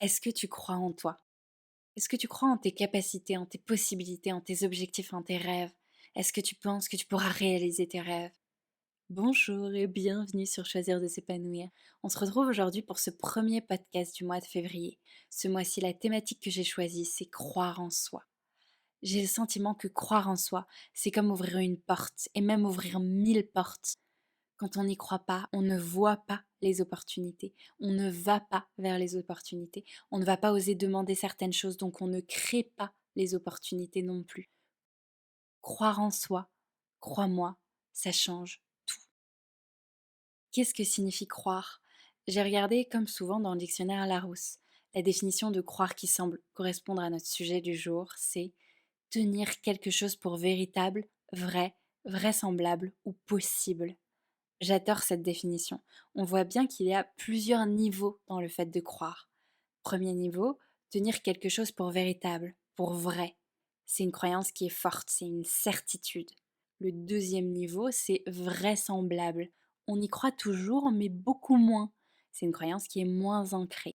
Est-ce que tu crois en toi? Est-ce que tu crois en tes capacités, en tes possibilités, en tes objectifs, en tes rêves? Est-ce que tu penses que tu pourras réaliser tes rêves? Bonjour et bienvenue sur Choisir de s'épanouir. On se retrouve aujourd'hui pour ce premier podcast du mois de février. Ce mois-ci, la thématique que j'ai choisie, c'est croire en soi. J'ai le sentiment que croire en soi, c'est comme ouvrir une porte, et même ouvrir 1000 portes. Quand on n'y croit pas, on ne voit pas les opportunités, on ne va pas vers les opportunités, on ne va pas oser demander certaines choses, donc on ne crée pas les opportunités non plus. Croire en soi, crois-moi, ça change tout. Qu'est-ce que signifie croire? J'ai regardé, comme souvent dans le dictionnaire Larousse, la définition de croire qui semble correspondre à notre sujet du jour, c'est tenir quelque chose pour véritable, vrai, vraisemblable ou possible. J'adore cette définition. On voit bien qu'il y a plusieurs niveaux dans le fait de croire. Premier niveau, tenir quelque chose pour véritable, pour vrai. C'est une croyance qui est forte, c'est une certitude. Le deuxième niveau, c'est vraisemblable. On y croit toujours, mais beaucoup moins. C'est une croyance qui est moins ancrée.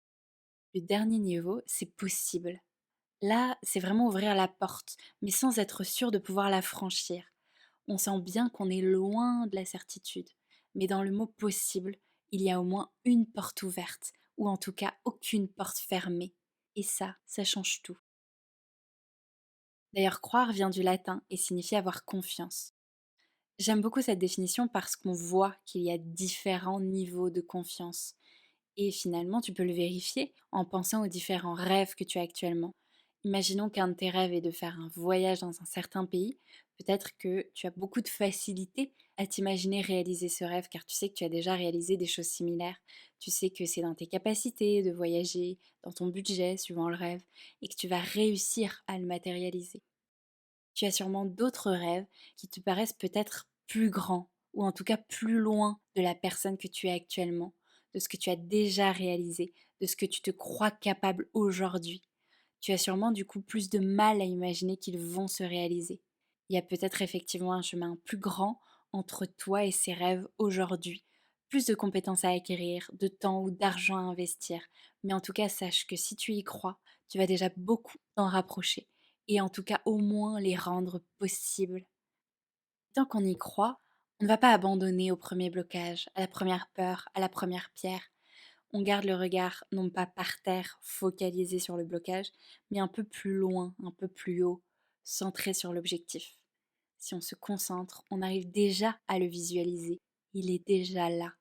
Le dernier niveau, c'est possible. Là, c'est vraiment ouvrir la porte, mais sans être sûr de pouvoir la franchir. On sent bien qu'on est loin de la certitude, mais dans le mot possible, il y a au moins une porte ouverte, ou en tout cas aucune porte fermée. Et ça change tout. D'ailleurs, croire vient du latin et signifie avoir confiance. J'aime beaucoup cette définition parce qu'on voit qu'il y a différents niveaux de confiance. Et finalement, tu peux le vérifier en pensant aux différents rêves que tu as actuellement. Imaginons qu'un de tes rêves est de faire un voyage dans un certain pays. Peut-être que tu as beaucoup de facilité à t'imaginer réaliser ce rêve car tu sais que tu as déjà réalisé des choses similaires. Tu sais que c'est dans tes capacités de voyager, dans ton budget, suivant le rêve, et que tu vas réussir à le matérialiser. Tu as sûrement d'autres rêves qui te paraissent peut-être plus grands, ou en tout cas plus loin de la personne que tu es actuellement, de ce que tu as déjà réalisé, de ce que tu te crois capable aujourd'hui. Tu as sûrement du coup plus de mal à imaginer qu'ils vont se réaliser. Il y a peut-être effectivement un chemin plus grand entre toi et ces rêves aujourd'hui, plus de compétences à acquérir, de temps ou d'argent à investir. Mais en tout cas, sache que si tu y crois, tu vas déjà beaucoup t'en rapprocher et en tout cas au moins les rendre possibles. Tant qu'on y croit, on ne va pas abandonner au premier blocage, à la première peur, à la première pierre. On garde le regard non pas par terre, focalisé sur le blocage, mais un peu plus loin, un peu plus haut, centré sur l'objectif. Si on se concentre, on arrive déjà à le visualiser. Il est déjà là.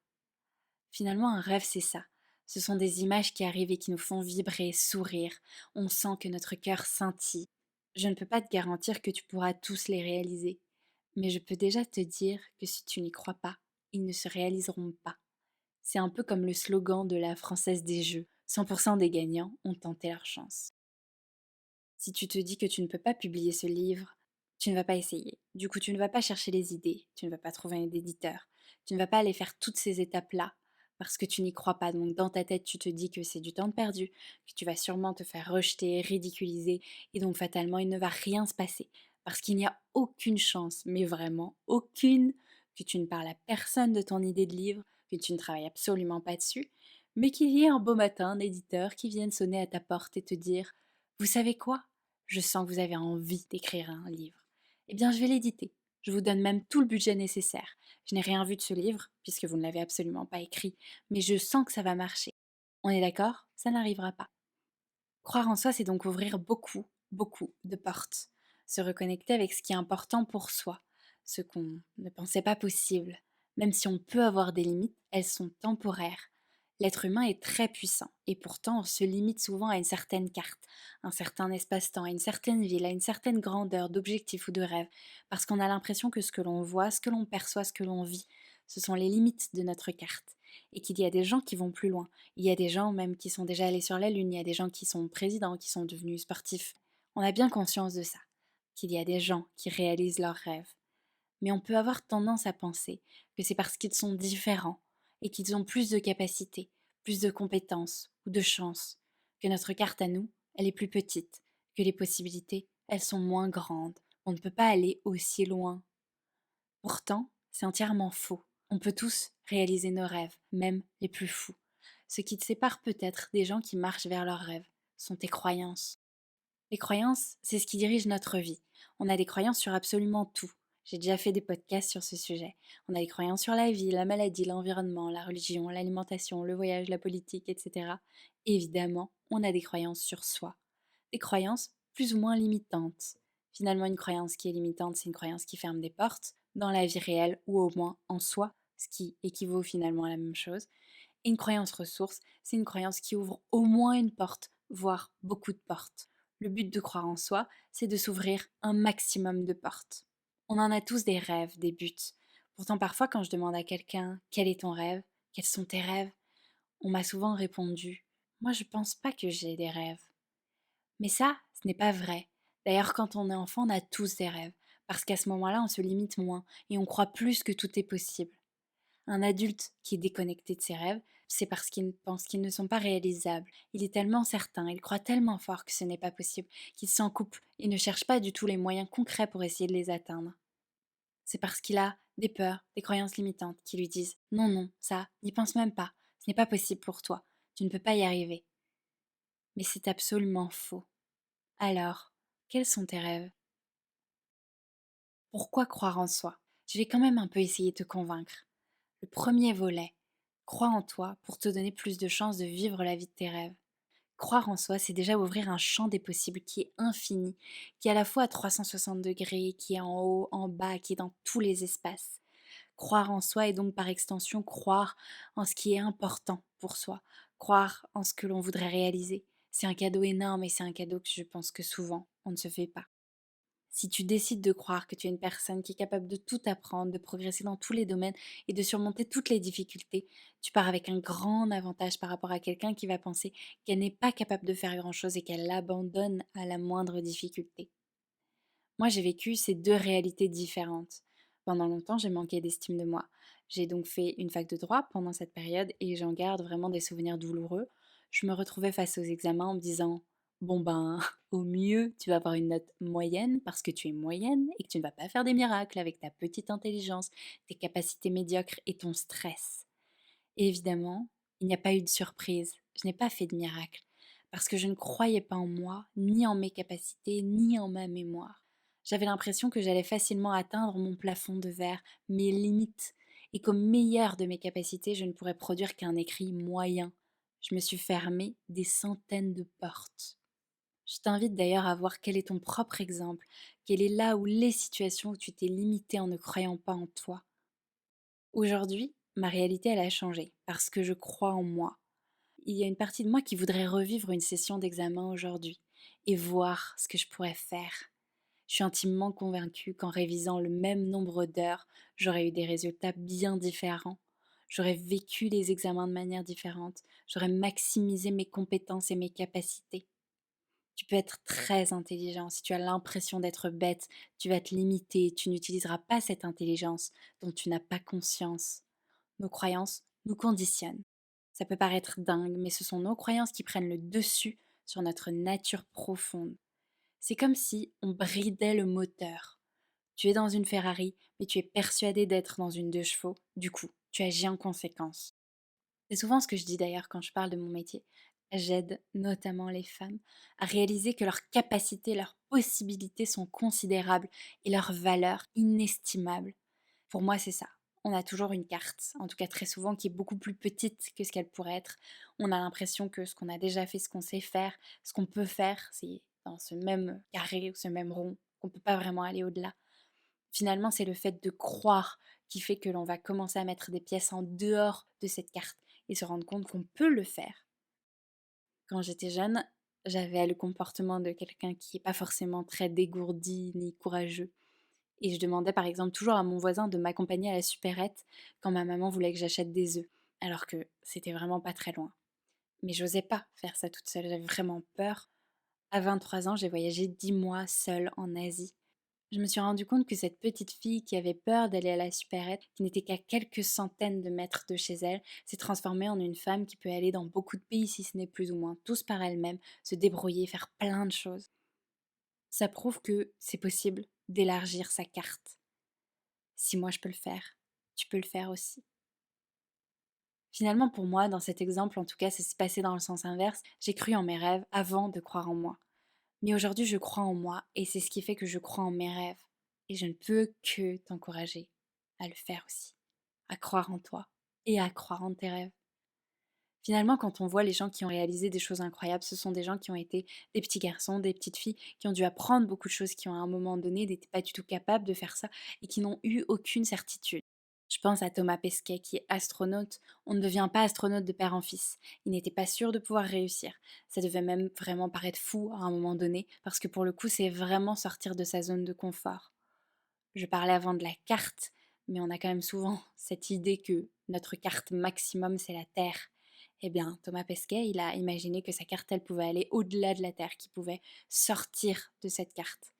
Finalement, un rêve, c'est ça. Ce sont des images qui arrivent et qui nous font vibrer, sourire. On sent que notre cœur scintille. Je ne peux pas te garantir que tu pourras tous les réaliser, mais je peux déjà te dire que si tu n'y crois pas, ils ne se réaliseront pas. C'est un peu comme le slogan de la Française des Jeux. 100% des gagnants ont tenté leur chance. Si tu te dis que tu ne peux pas publier ce livre, tu ne vas pas essayer. Du coup, tu ne vas pas chercher les idées, tu ne vas pas trouver un éditeur, tu ne vas pas aller faire toutes ces étapes-là parce que tu n'y crois pas. Donc dans ta tête, tu te dis que c'est du temps de perdu, que tu vas sûrement te faire rejeter, ridiculiser, et donc fatalement, il ne va rien se passer. Parce qu'il n'y a aucune chance, mais vraiment aucune, que tu ne parles à personne de ton idée de livre, que tu ne travailles absolument pas dessus, mais qu'il y ait un beau matin un éditeur qui vienne sonner à ta porte et te dire: vous savez quoi? Je sens que vous avez envie d'écrire un livre. Eh bien, je vais l'éditer. Je vous donne même tout le budget nécessaire. Je n'ai rien vu de ce livre, puisque vous ne l'avez absolument pas écrit, mais je sens que ça va marcher. On est d'accord? Ça n'arrivera pas. Croire en soi, c'est donc ouvrir beaucoup, beaucoup de portes. Se reconnecter avec ce qui est important pour soi, ce qu'on ne pensait pas possible. Même si on peut avoir des limites, elles sont temporaires. L'être humain est très puissant et pourtant on se limite souvent à une certaine carte, un certain espace-temps, à une certaine ville, à une certaine grandeur d'objectifs ou de rêves, parce qu'on a l'impression que ce que l'on voit, ce que l'on perçoit, ce que l'on vit, ce sont les limites de notre carte, et qu'il y a des gens qui vont plus loin. Il y a des gens même qui sont déjà allés sur la Lune, il y a des gens qui sont présidents, qui sont devenus sportifs. On a bien conscience de ça, qu'il y a des gens qui réalisent leurs rêves. Mais on peut avoir tendance à penser que c'est parce qu'ils sont différents et qu'ils ont plus de capacités, plus de compétences ou de chances, que notre carte à nous, elle est plus petite, que les possibilités, elles sont moins grandes. On ne peut pas aller aussi loin. Pourtant, c'est entièrement faux. On peut tous réaliser nos rêves, même les plus fous. Ce qui te sépare peut-être des gens qui marchent vers leurs rêves sont tes croyances. Les croyances, c'est ce qui dirige notre vie. On a des croyances sur absolument tout. J'ai déjà fait des podcasts sur ce sujet. On a des croyances sur la vie, la maladie, l'environnement, la religion, l'alimentation, le voyage, la politique, etc. Évidemment, on a des croyances sur soi. Des croyances plus ou moins limitantes. Finalement, une croyance qui est limitante, c'est une croyance qui ferme des portes dans la vie réelle ou au moins en soi, ce qui équivaut finalement à la même chose. Et une croyance ressource, c'est une croyance qui ouvre au moins une porte, voire beaucoup de portes. Le but de croire en soi, c'est de s'ouvrir un maximum de portes. On en a tous des rêves, des buts. Pourtant, parfois, quand je demande à quelqu'un quel est ton rêve, quels sont tes rêves, on m'a souvent répondu moi, je pense pas que j'ai des rêves. Mais ça, ce n'est pas vrai. D'ailleurs, quand on est enfant, on a tous des rêves, parce qu'à ce moment-là, on se limite moins et on croit plus que tout est possible. Un adulte qui est déconnecté de ses rêves, c'est parce qu'il pense qu'ils ne sont pas réalisables. Il est tellement certain, il croit tellement fort que ce n'est pas possible, qu'il s'en coupe et ne cherche pas du tout les moyens concrets pour essayer de les atteindre. C'est parce qu'il a des peurs, des croyances limitantes qui lui disent non, non, ça, n'y pense même pas, ce n'est pas possible pour toi, tu ne peux pas y arriver. Mais c'est absolument faux. Alors, quels sont tes rêves? Pourquoi croire en soi? Je vais quand même un peu essayer de te convaincre. Le premier volet, crois en toi pour te donner plus de chances de vivre la vie de tes rêves. Croire en soi, c'est déjà ouvrir un champ des possibles qui est infini, qui est à la fois à 360 degrés, qui est en haut, en bas, qui est dans tous les espaces. Croire en soi et donc par extension croire en ce qui est important pour soi, croire en ce que l'on voudrait réaliser. C'est un cadeau énorme et c'est un cadeau que je pense que souvent on ne se fait pas. Si tu décides de croire que tu es une personne qui est capable de tout apprendre, de progresser dans tous les domaines et de surmonter toutes les difficultés, tu pars avec un grand avantage par rapport à quelqu'un qui va penser qu'elle n'est pas capable de faire grand-chose et qu'elle l'abandonne à la moindre difficulté. Moi, j'ai vécu ces deux réalités différentes. Pendant longtemps, j'ai manqué d'estime de moi. J'ai donc fait une fac de droit pendant cette période et j'en garde vraiment des souvenirs douloureux. Je me retrouvais face aux examens en me disant bon ben, au mieux, tu vas avoir une note moyenne parce que tu es moyenne et que tu ne vas pas faire des miracles avec ta petite intelligence, tes capacités médiocres et ton stress. Et évidemment, il n'y a pas eu de surprise. Je n'ai pas fait de miracle parce que je ne croyais pas en moi, ni en mes capacités, ni en ma mémoire. J'avais l'impression que j'allais facilement atteindre mon plafond de verre, mes limites, et qu'au meilleur de mes capacités, je ne pourrais produire qu'un écrit moyen. Je me suis fermé des centaines de portes. Je t'invite d'ailleurs à voir quel est ton propre exemple, quelle est là où les situations où tu t'es limité en ne croyant pas en toi. Aujourd'hui, ma réalité, elle a changé parce que je crois en moi. Il y a une partie de moi qui voudrait revivre une session d'examen aujourd'hui et voir ce que je pourrais faire. Je suis intimement convaincue qu'en révisant le même nombre d'heures, j'aurais eu des résultats bien différents. J'aurais vécu les examens de manière différente. J'aurais maximisé mes compétences et mes capacités. Tu peux être très intelligent. Si tu as l'impression d'être bête, tu vas te limiter. Tu n'utiliseras pas cette intelligence dont tu n'as pas conscience. Nos croyances nous conditionnent. Ça peut paraître dingue, mais ce sont nos croyances qui prennent le dessus sur notre nature profonde. C'est comme si on bridait le moteur. Tu es dans une Ferrari, mais tu es persuadé d'être dans une 2 chevaux. Du coup, tu agis en conséquence. C'est souvent ce que je dis d'ailleurs quand je parle de mon métier. J'aide notamment les femmes à réaliser que leurs capacités, leurs possibilités sont considérables et leurs valeurs inestimables. Pour moi, c'est ça. On a toujours une carte, en tout cas très souvent, qui est beaucoup plus petite que ce qu'elle pourrait être. On a l'impression que ce qu'on a déjà fait, ce qu'on sait faire, ce qu'on peut faire, c'est dans ce même carré ou ce même rond, qu'on ne peut pas vraiment aller au-delà. Finalement, c'est le fait de croire qui fait que l'on va commencer à mettre des pièces en dehors de cette carte et se rendre compte qu'on peut le faire. Quand j'étais jeune, j'avais le comportement de quelqu'un qui n'est pas forcément très dégourdi ni courageux. Et je demandais par exemple toujours à mon voisin de m'accompagner à la supérette quand ma maman voulait que j'achète des œufs, alors que c'était vraiment pas très loin. Mais j'osais pas faire ça toute seule, j'avais vraiment peur. À 23 ans, j'ai voyagé 10 mois seule en Asie. Je me suis rendu compte que cette petite fille qui avait peur d'aller à la supérette, qui n'était qu'à quelques centaines de mètres de chez elle, s'est transformée en une femme qui peut aller dans beaucoup de pays, si ce n'est plus ou moins tous par elle-même, se débrouiller, faire plein de choses. Ça prouve que c'est possible d'élargir sa carte. Si moi je peux le faire, tu peux le faire aussi. Finalement, pour moi, dans cet exemple, en tout cas, ça s'est passé dans le sens inverse. J'ai cru en mes rêves avant de croire en moi. Mais aujourd'hui, je crois en moi et c'est ce qui fait que je crois en mes rêves. Et je ne peux que t'encourager à le faire aussi, à croire en toi et à croire en tes rêves. Finalement, quand on voit les gens qui ont réalisé des choses incroyables, ce sont des gens qui ont été des petits garçons, des petites filles, qui ont dû apprendre beaucoup de choses, qui ont à un moment donné n'étaient pas du tout capables de faire ça et qui n'ont eu aucune certitude. Je pense à Thomas Pesquet qui est astronaute. On ne devient pas astronaute de père en fils. Il n'était pas sûr de pouvoir réussir. Ça devait même vraiment paraître fou à un moment donné, parce que pour le coup, c'est vraiment sortir de sa zone de confort. Je parlais avant de la carte, mais on a quand même souvent cette idée que notre carte maximum, c'est la Terre. Eh bien, Thomas Pesquet, il a imaginé que sa carte, elle pouvait aller au-delà de la Terre, qu'il pouvait sortir de cette carte.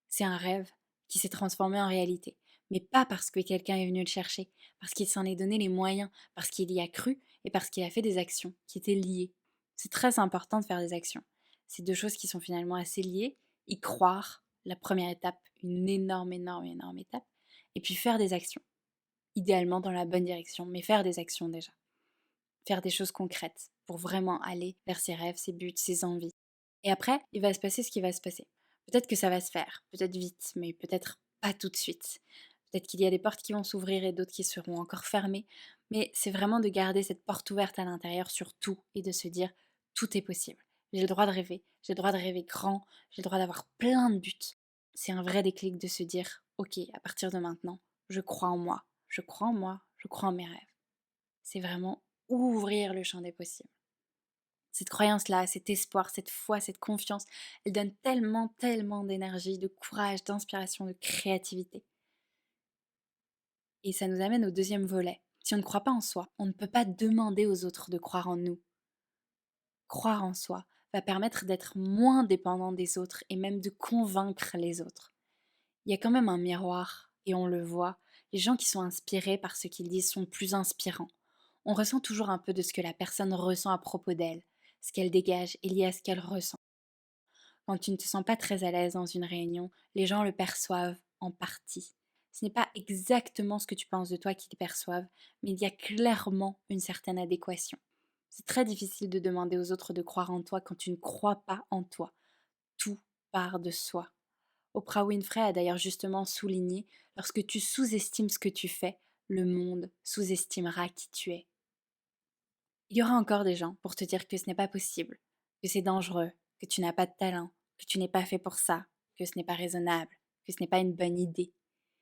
C'est un rêve qui s'est transformé en réalité. Mais pas parce que quelqu'un est venu le chercher, parce qu'il s'en est donné les moyens, parce qu'il y a cru et parce qu'il a fait des actions qui étaient liées. C'est très important de faire des actions. C'est deux choses qui sont finalement assez liées. Y croire, la première étape, une énorme, énorme, énorme étape. Et puis faire des actions. Idéalement dans la bonne direction, mais faire des actions déjà. Faire des choses concrètes pour vraiment aller vers ses rêves, ses buts, ses envies. Et après, il va se passer ce qui va se passer. Peut-être que ça va se faire, peut-être vite, mais peut-être pas tout de suite. Peut-être qu'il y a des portes qui vont s'ouvrir et d'autres qui seront encore fermées. Mais c'est vraiment de garder cette porte ouverte à l'intérieur sur tout et de se dire tout est possible. J'ai le droit de rêver, j'ai le droit de rêver grand, j'ai le droit d'avoir plein de buts. C'est un vrai déclic de se dire ok, à partir de maintenant, je crois en moi, je crois en moi, je crois en mes rêves. C'est vraiment ouvrir le champ des possibles. Cette croyance-là, cet espoir, cette foi, cette confiance, elle donne tellement, tellement d'énergie, de courage, d'inspiration, de créativité. Et ça nous amène au deuxième volet. Si on ne croit pas en soi, on ne peut pas demander aux autres de croire en nous. Croire en soi va permettre d'être moins dépendant des autres et même de convaincre les autres. Il y a quand même un miroir, et on le voit, les gens qui sont inspirés par ce qu'ils disent sont plus inspirants. On ressent toujours un peu de ce que la personne ressent à propos d'elle. Ce qu'elle dégage est lié à ce qu'elle ressent. Quand tu ne te sens pas très à l'aise dans une réunion, les gens le perçoivent en partie. Ce n'est pas exactement ce que tu penses de toi qu'ils perçoivent, mais il y a clairement une certaine adéquation. C'est très difficile de demander aux autres de croire en toi quand tu ne crois pas en toi. Tout part de soi. Oprah Winfrey a d'ailleurs justement souligné, lorsque tu sous-estimes ce que tu fais, le monde sous-estimera qui tu es. Il y aura encore des gens pour te dire que ce n'est pas possible, que c'est dangereux, que tu n'as pas de talent, que tu n'es pas fait pour ça, que ce n'est pas raisonnable, que ce n'est pas une bonne idée.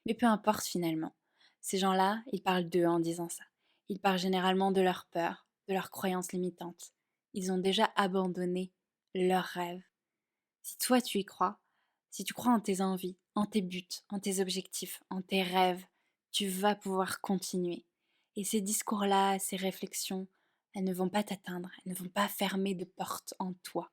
Mais peu importe finalement. Ces gens-là, ils parlent d'eux en disant ça. Ils parlent généralement de leur peur, de leurs croyances limitantes. Ils ont déjà abandonné leurs rêves. Si toi tu y crois, si tu crois en tes envies, en tes buts, en tes objectifs, en tes rêves, tu vas pouvoir continuer. Et ces discours-là, ces réflexions, elles ne vont pas t'atteindre, elles ne vont pas fermer de porte en toi.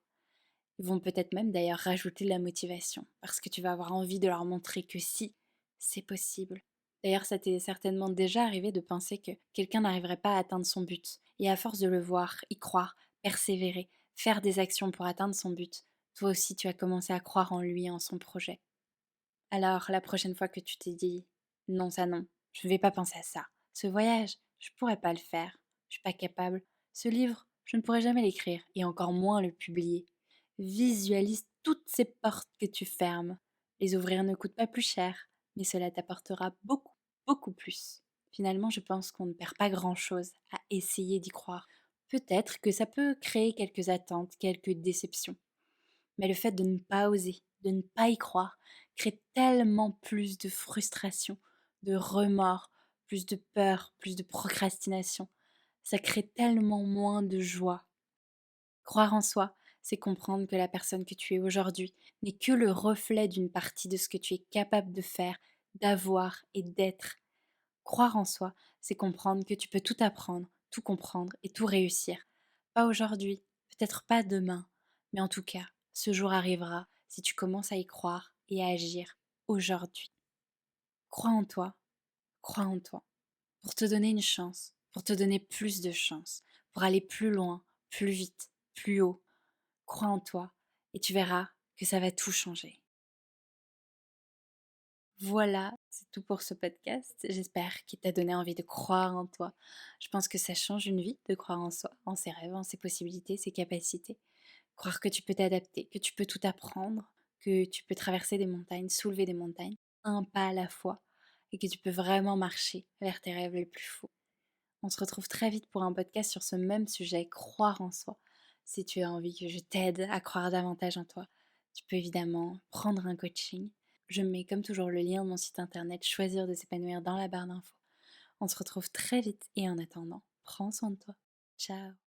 Ils vont peut-être même d'ailleurs rajouter de la motivation, parce que tu vas avoir envie de leur montrer que si, c'est possible. D'ailleurs, ça t'est certainement déjà arrivé de penser que quelqu'un n'arriverait pas à atteindre son but. Et à force de le voir, y croire, persévérer, faire des actions pour atteindre son but, toi aussi tu as commencé à croire en lui et en son projet. Alors, la prochaine fois que tu t'es dit non, ça non, je ne vais pas penser à ça. Ce voyage, je ne pourrais pas le faire. Je suis pas capable. Ce livre, je ne pourrais jamais l'écrire et encore moins le publier. Visualise toutes ces portes que tu fermes. Les ouvrir ne coûte pas plus cher, mais cela t'apportera beaucoup, beaucoup plus. Finalement, je pense qu'on ne perd pas grand-chose à essayer d'y croire. Peut-être que ça peut créer quelques attentes, quelques déceptions. Mais le fait de ne pas oser, de ne pas y croire, crée tellement plus de frustration, de remords, plus de peur, plus de procrastination. Ça crée tellement moins de joie. Croire en soi, c'est comprendre que la personne que tu es aujourd'hui n'est que le reflet d'une partie de ce que tu es capable de faire, d'avoir et d'être. Croire en soi, c'est comprendre que tu peux tout apprendre, tout comprendre et tout réussir. Pas aujourd'hui, peut-être pas demain, mais en tout cas, ce jour arrivera si tu commences à y croire et à agir aujourd'hui. Crois en toi, crois en toi, pour te donner une chance, pour te donner plus de chance, pour aller plus loin, plus vite, plus haut. Crois en toi et tu verras que ça va tout changer. Voilà, c'est tout pour ce podcast. J'espère qu'il t'a donné envie de croire en toi. Je pense que ça change une vie de croire en soi, en ses rêves, en ses possibilités, ses capacités. Croire que tu peux t'adapter, que tu peux tout apprendre, que tu peux traverser des montagnes, soulever des montagnes, un pas à la fois, et que tu peux vraiment marcher vers tes rêves les plus fous. On se retrouve très vite pour un podcast sur ce même sujet, croire en soi. Si tu as envie que je t'aide à croire davantage en toi, tu peux évidemment prendre un coaching. Je mets comme toujours le lien de mon site internet Choisir de s'épanouir dans la barre d'infos. On se retrouve très vite et en attendant, prends soin de toi. Ciao.